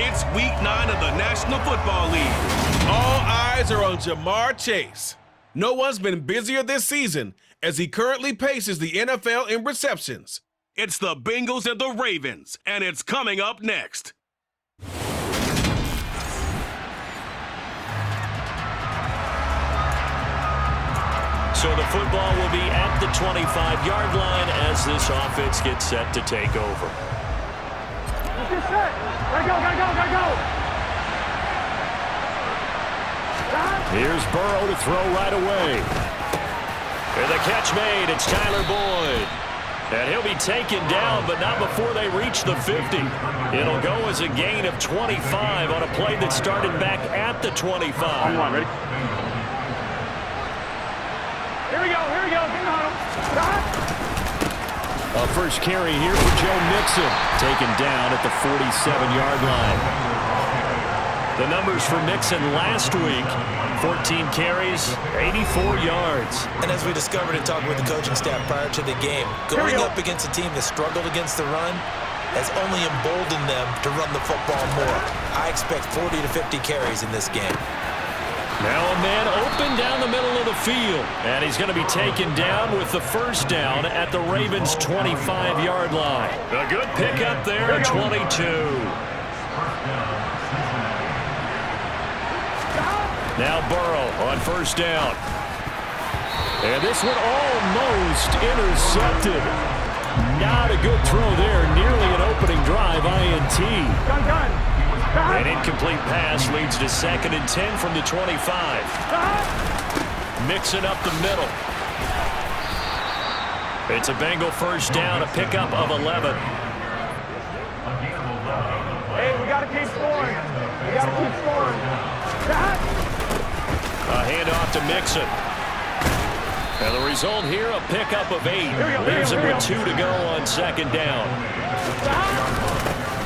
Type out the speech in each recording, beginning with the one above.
It's Week 9 of the National Football League. All eyes are on Jamar Chase. No one's been busier this season as he currently paces the NFL in receptions. It's the Bengals and the Ravens, and it's coming up next. So the football will be at the 25-yard line as this offense gets set to take over. Get set. Gotta go. Here's Burrow to throw right away. And the catch made. It's Tyler Boyd. And he'll be taken down, but not before they reach the 50. It'll go as a gain of 25 on a play that started back at the 25. Come on, ready? Here we go. A first carry here for Joe Mixon. Taken down at the 47-yard line. The numbers for Mixon last week, 14 carries, 84 yards. And as we discovered in talking with the coaching staff prior to the game, going up against a team that struggled against the run has only emboldened them to run the football more. I expect 40 to 50 carries in this game. Now a man open down the middle of the field. And he's going to be taken down with the first down at the Ravens' 25-yard line. A good pickup there at 22. Now Burrow on first down. And this one almost intercepted. Not a good throw there. Nearly an opening drive, INT. Gun. An incomplete pass leads to 2nd and 10 from the 25. Mixing up the middle. It's a Bengal first down, a pickup of 11. Hey, we got to keep scoring. A handoff to Mixon. And the result here, a pickup of 8. Leaves him with 2 to go on 2nd down.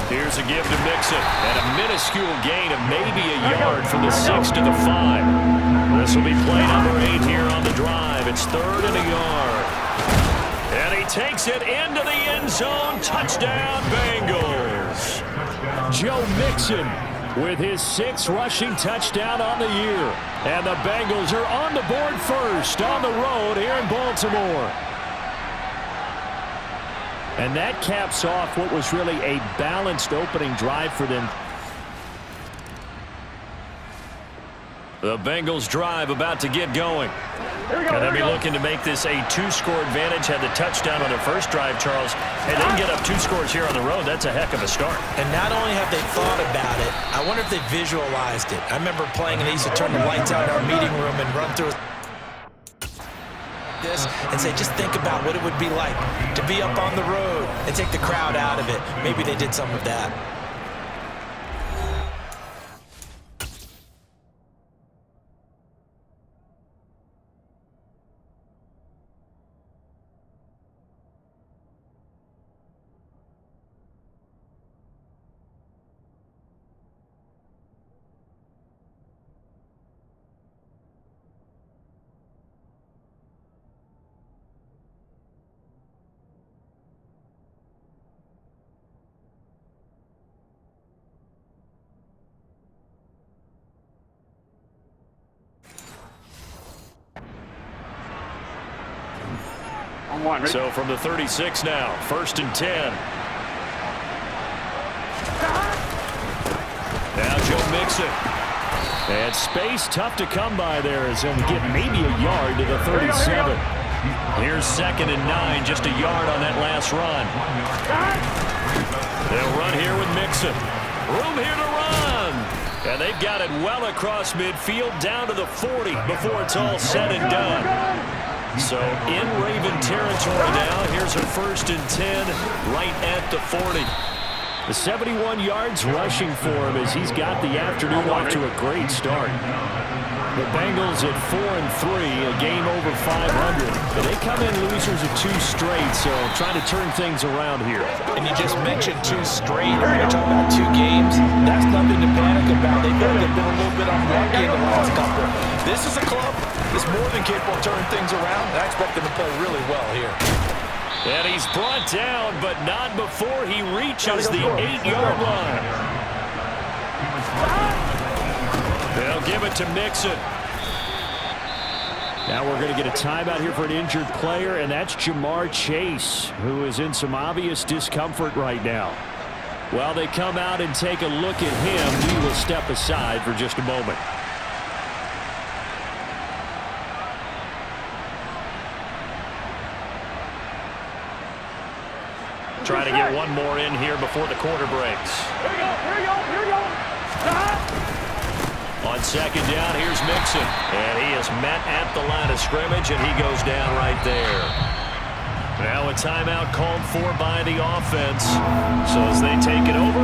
Here's a give to Mixon, and a minuscule gain of maybe a yard from the 6 to the 5. This will be play number 8 here on the drive. It's 3rd and a yard. And he takes it into the end zone. Touchdown, Bengals. Joe Mixon with his 6th rushing touchdown on the year. And the Bengals are on the board first on the road here in Baltimore. And that caps off what was really a balanced opening drive for them. The Bengals drive about to get going. And they'll be looking to make this a 2-score advantage. Had the touchdown on their first drive, Charles. And then get up 2 scores here on the road. That's a heck of a start. And not only have they thought about it, I wonder if they visualized it. I remember playing and they used to turn the lights out in our meeting room and run through this and say, just think about what it would be like to be up on the road and take the crowd out of it. Maybe they did some of that. So from the 36 now, 1st and 10. Now Joe Mixon. And space tough to come by there as he'll get maybe a yard to the 37. Here's 2nd and 9, just a yard on that last run. They'll run here with Mixon. Room here to run. And they've got it well across midfield down to the 40 before it's all said and done. So in Raven territory now. Here's a 1st and 10 right at the 40. The 71 yards rushing for him as he's got the afternoon off to a great start. The Bengals at 4-3, a game over 500. But they come in losers of 2 straight, so trying to turn things around here. And you just mentioned 2 straight. You're talking about 2 games. That's nothing to panic about. They've been a little bit unlucky in the last couple. This is a club that's more than capable of turning things around. I expect them to play really well here. And he's brought down, but not before he reaches the 8-yard line. They'll give it to Mixon. Now we're going to get a timeout here for an injured player, and that's Jamar Chase, who is in some obvious discomfort right now. While they come out and take a look at him, we will step aside for just a moment. Trying to get one more in here before the quarter breaks. Here we go, here we go, here we go. On second down, here's Mixon. And he is met at the line of scrimmage, and he goes down right there. Now a timeout called for by the offense. So as they take it over,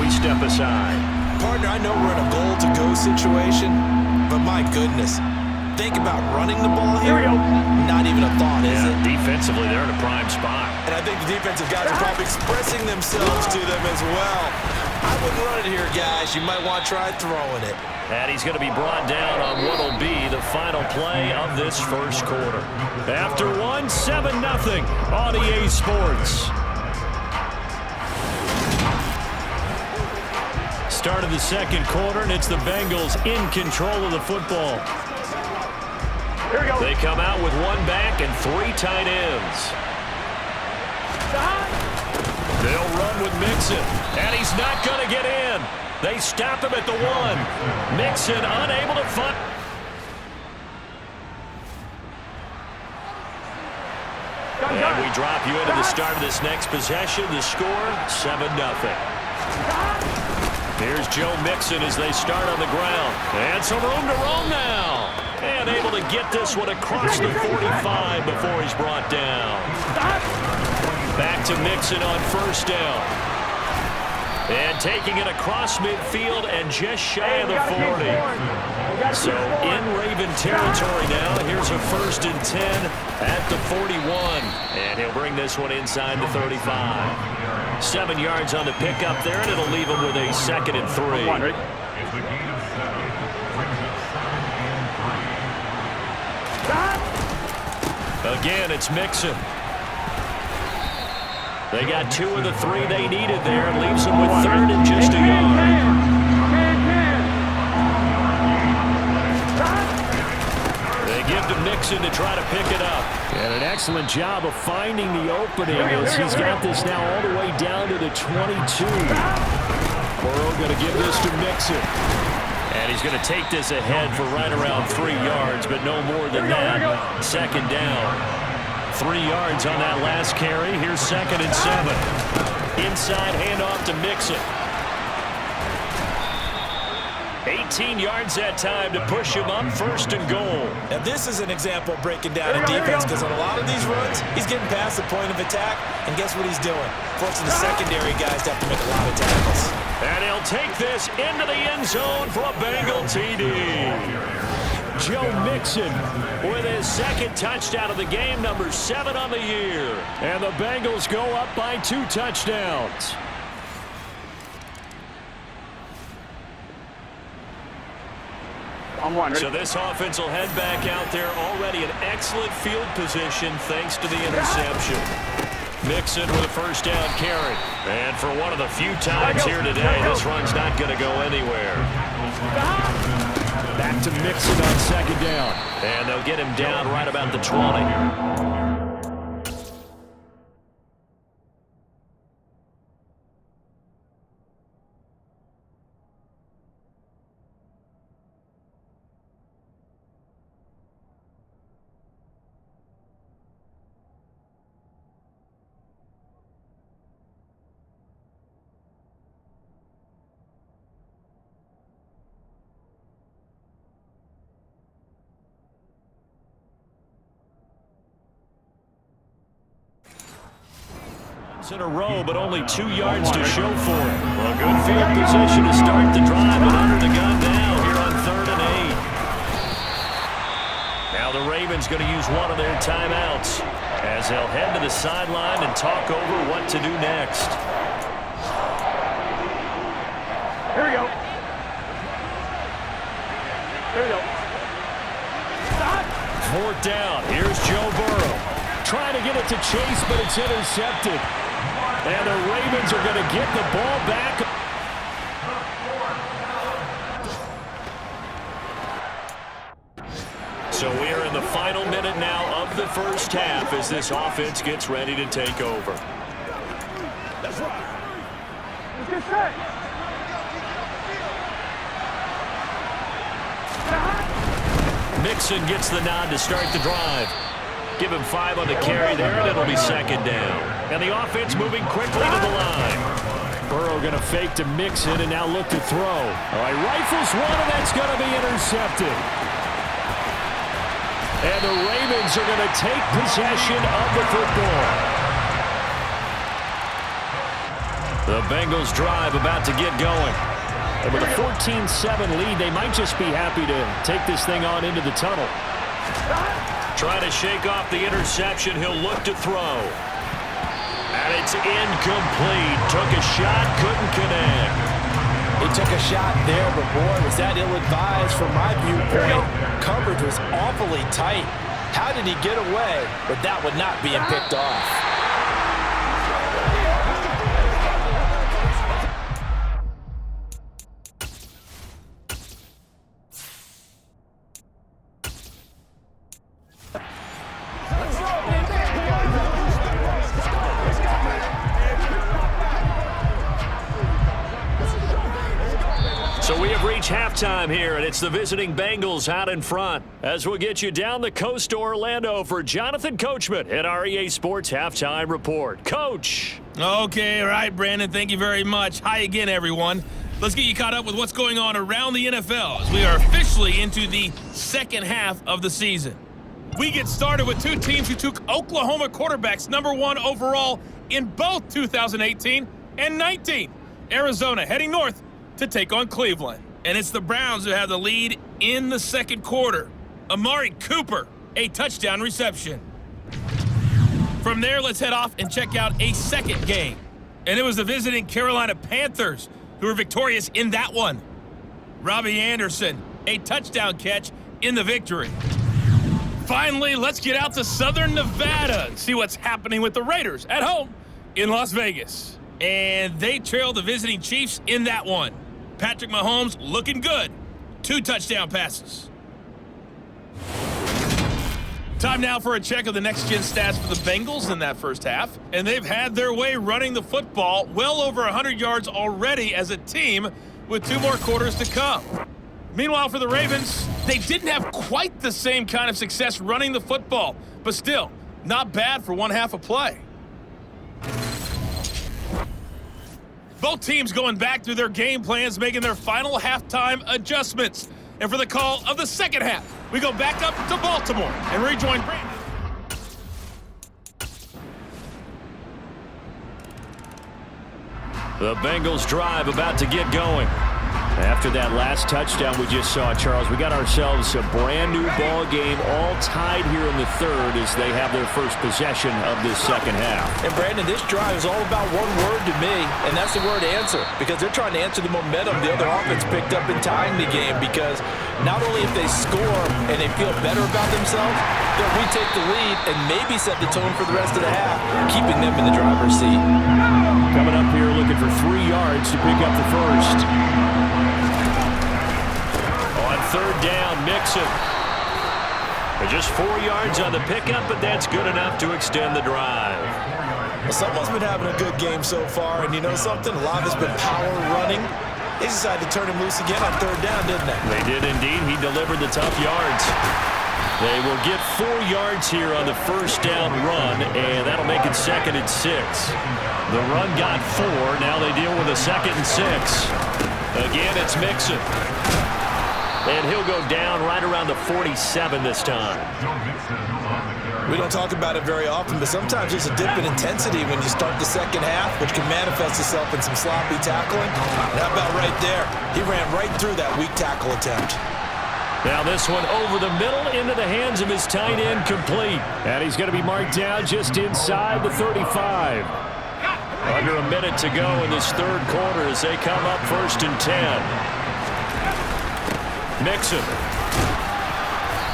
we step aside. Partner, I know we're in a goal-to-go situation, but my goodness. Think about running the ball here. Here we go. Not even a thought, is it? Defensively, they're in a prime spot. And I think the defensive guys are probably expressing themselves to them as well. I wouldn't run it here, guys. You might want to try throwing it. And he's going to be brought down on what will be the final play of this first quarter. After 1, 7-0 on EA Sports. Start of the second quarter, and it's the Bengals in control of the football. Here we go. They come out with one back and 3 tight ends. They'll run with Mixon, and he's not going to get in. They stop him at the 1. Mixon unable to find. And we drop you into the start of this next possession. The score, 7-0. Here's Joe Mixon as they start on the ground. And some room to roam now. And able to get this one across the 45 before he's brought down. Back to Mixon on first down. And taking it across midfield and just shy of the 40. So in Raven territory now. Here's a 1st and 10 at the 41. And he'll bring this one inside the 35. 7 yards on the pickup there, and it'll leave him with a 2nd and 3. Again, it's Mixon. They got 2 of the 3 they needed there. Leaves them with 3rd and just a yard. They give to Mixon to try to pick it up. And an excellent job of finding the opening as he's got this now all the way down to the 22. Burrow going to give this to Mixon. And he's going to take this ahead for right around 3 yards, but no more than that. 2nd down. 3 yards on that last carry. Here's 2nd and 7. Inside handoff to Mixon. 18 yards that time to push him up 1st and goal. Now this is an example of breaking down a defense, because on a lot of these runs, he's getting past the point of attack, and guess what he's doing? Forcing the secondary guys to have to make a lot of tackles. And he'll take this into the end zone for a Bengal TD. Joe Mixon with his 2nd touchdown of the game, number 7 on the year. And the Bengals go up by 2 touchdowns. So this offense will head back out there, already in excellent field position thanks to the interception. Mixon with a 1st down carry. And for one of the few times here today, this run's not going to go anywhere. Back to Mixon on 2nd down. And they'll get him down right about the 20. In a row, but only 2 yards to show for it. Well, good field position to start the drive, but under the gun now here on 3rd and 8. Now the Ravens going to use one of their timeouts as they'll head to the sideline and talk over what to do next. Here we go. Here we go. 4th down. Here's Joe Burrow. Trying to get it to Chase, but it's intercepted. And the Ravens are going to get the ball back. So we are in the final minute now of the first half as this offense gets ready to take over. Let's get set. Mixon gets the nod to start the drive. Give him 5 on the carry there, and it'll be second down. And the offense moving quickly to the line. Burrow going to fake to Mixon and now look to throw. All right, rifles one, and that's going to be intercepted. And the Ravens are going to take possession of the football. The Bengals drive about to get going. And with a 14-7 lead, they might just be happy to take this thing on into the tunnel. Trying to shake off the interception. He'll look to throw. And it's incomplete. Took a shot, couldn't connect. He took a shot there, but boy, was that ill-advised from my viewpoint. Coverage was awfully tight. How did he get away with that one not being picked off? So we have reached halftime here, and it's the visiting Bengals out in front. As we'll get you down the coast to Orlando for Jonathan Coachman at our EA Sports Halftime Report. Coach. Okay, all right, Brandon, thank you very much. Hi again, everyone. Let's get you caught up with what's going on around the NFL as we are officially into the second half of the season. We get started with two teams who took Oklahoma quarterbacks #1 overall in both 2018 and 19. Arizona heading north to take on Cleveland. And it's the Browns who have the lead in the second quarter. Amari Cooper, a touchdown reception. From there, let's head off and check out a second game. And it was the visiting Carolina Panthers who were victorious in that one. Robbie Anderson, a touchdown catch in the victory. Finally, let's get out to Southern Nevada and see what's happening with the Raiders at home in Las Vegas. And they trailed the visiting Chiefs in that one. Patrick Mahomes looking good. 2 touchdown passes. Time now for a check of the next-gen stats for the Bengals in that first half. And they've had their way running the football, well over 100 yards already as a team with 2 more quarters to come. Meanwhile, for the Ravens, they didn't have quite the same kind of success running the football, but still, not bad for one half of play. Both teams going back through their game plans, making their final halftime adjustments. And for the call of the second half, we go back up to Baltimore and rejoin Brandon. The Bengals drive about to get going. After that last touchdown we just saw, Charles, we got ourselves a brand new ball game, all tied here in the third as they have their first possession of this second half. And Brandon, this drive is all about one word to me, and that's the word answer, because they're trying to answer the momentum the other offense picked up in tying the game, because not only if they score and they feel better about themselves, they'll retake the lead and maybe set the tone for the rest of the half, keeping them in the driver's seat. Coming up here looking for 3 yards to pick up the first. On third down, Mixon. Just 4 yards on the pickup, but that's good enough to extend the drive. Well, someone's been having a good game so far, and you know something? A lot of it's been power running. They decided to turn him loose again on third down, didn't they? They did indeed. He delivered the tough yards. They will get 4 yards here on the first down run, and that'll make it 2nd and 6. The run got 4. Now they deal with a 2nd and 6. Again, it's Mixon. And he'll go down right around the 47 this time. We don't talk about it very often, but sometimes there's a dip in intensity when you start the second half, which can manifest itself in some sloppy tackling. And how about right there? He ran right through that weak tackle attempt. Now this one over the middle into the hands of his tight end, complete. And he's going to be marked down just inside the 35. Under a minute to go in this third quarter as they come up 1st and 10. Mixon.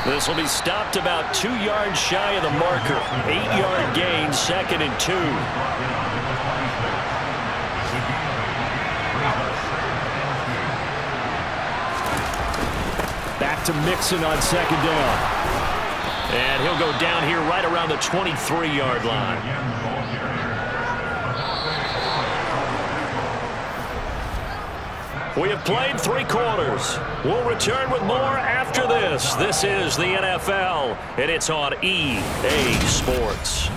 This will be stopped about 2 yards shy of the marker. 8-yard gain, 2nd and 2. Back to Mixon on 2nd down. And he'll go down here right around the 23-yard line. We have played 3 quarters. We'll return with more after this. This is the NFL, and it's on EA Sports.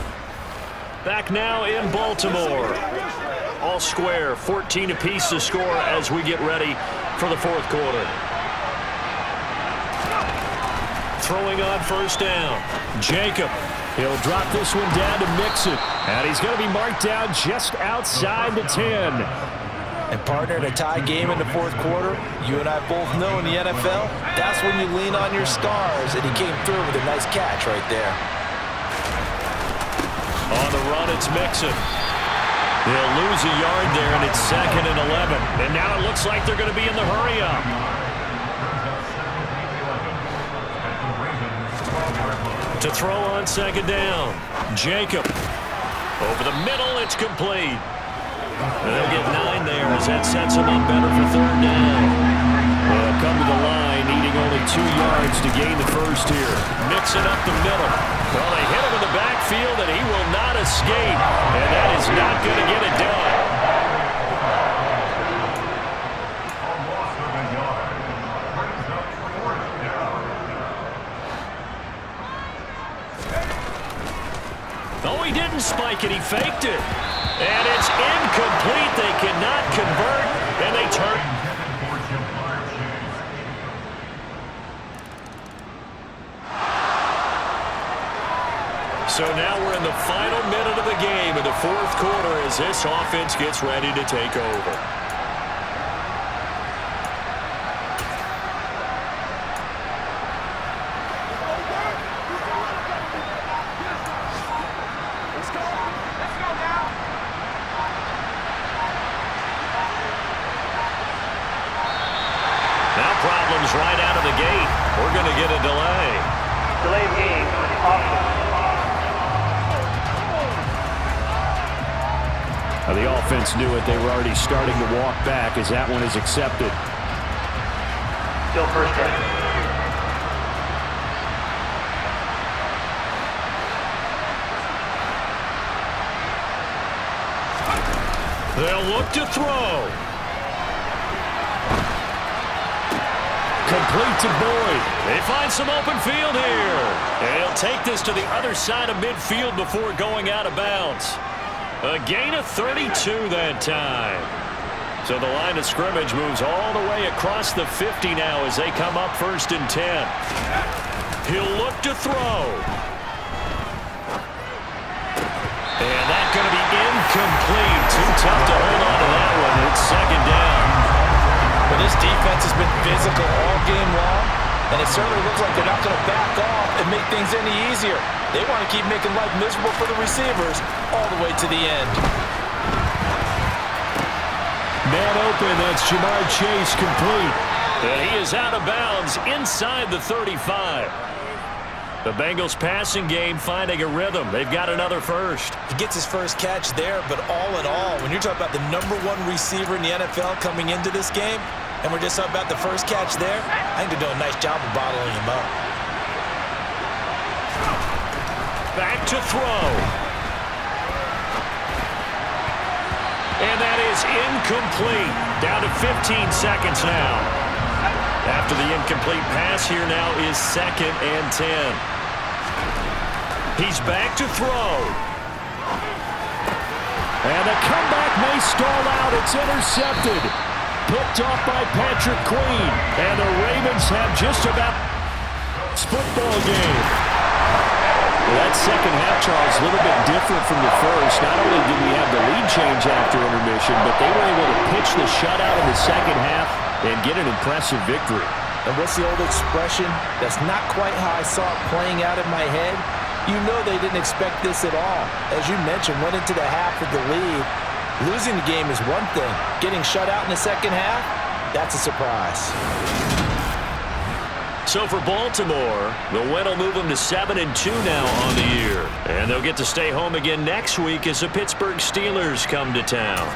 Back now in Baltimore. All square, 14 apiece to score as we get ready for the 4th quarter. Throwing on first down. Jacob. He'll drop this one down to Mixon. And he's going to be marked down just outside the 10. And partner, in a tie game in the 4th quarter, you and I both know in the NFL, that's when you lean on your stars. And he came through with a nice catch right there. On the run, it's Mixon. They'll lose a yard there, and it's 2nd and 11. And now it looks like they're going to be in the hurry-up. To throw on 2nd down. Jacob. Over the middle, it's complete. And they'll get 9 there as that sets them up better for 3rd down. They'll come to the line, needing only 2 yards to gain the first here. Mixing up the middle. Well, they hit him in the backfield, and he will not escape. And that is not going to get it done. Oh, he didn't spike it. He faked it. And it's incomplete. They cannot convert, and they turn. So now we're in the final minute of the game in the 4th quarter as this offense gets ready to take over. Right out of the gate. We're going to get a delay. Delay of game for the offense. The offense knew it. They were already starting to walk back as that one is accepted. Still first down. They'll look to throw. Complete to Boyd. They find some open field here. And he'll take this to the other side of midfield before going out of bounds. A gain of 32 that time. So the line of scrimmage moves all the way across the 50 now as they come up 1st and 10. He'll look to throw. And that's going to be incomplete. Too tough to hold on to that one. It's 2nd down. But this defense has been physical all game long, and it certainly looks like they're not going to back off and make things any easier. They want to keep making life miserable for the receivers all the way to the end. Man open, that's Jamar Chase complete. And he is out of bounds inside the 35. The Bengals passing game finding a rhythm. They've got another first. He gets his first catch there, but all in all, when you're talking about the #1 receiver in the NFL coming into this game, and we're just talking about the first catch there, I think they're doing a nice job of bottling him up. Back to throw. And that is incomplete. Down to 15 seconds now. After the incomplete pass here now is 2nd and 10. He's back to throw. And the comeback may stall out. It's intercepted. Picked off by Patrick Queen. And the Ravens have just about football game. Well, that second half, Charles, a little bit different from the first. Not only did we have the lead change after intermission, but they were able to pitch the shutout in the second half and get an impressive victory. And what's the old expression? That's not quite how I saw it playing out in my head. You know they didn't expect this at all. As you mentioned, went into the half with the lead. Losing the game is one thing. Getting shut out in the second half, that's a surprise. So for Baltimore, the win will move them to 7-2 now on the year. And they'll get to stay home again next week as the Pittsburgh Steelers come to town.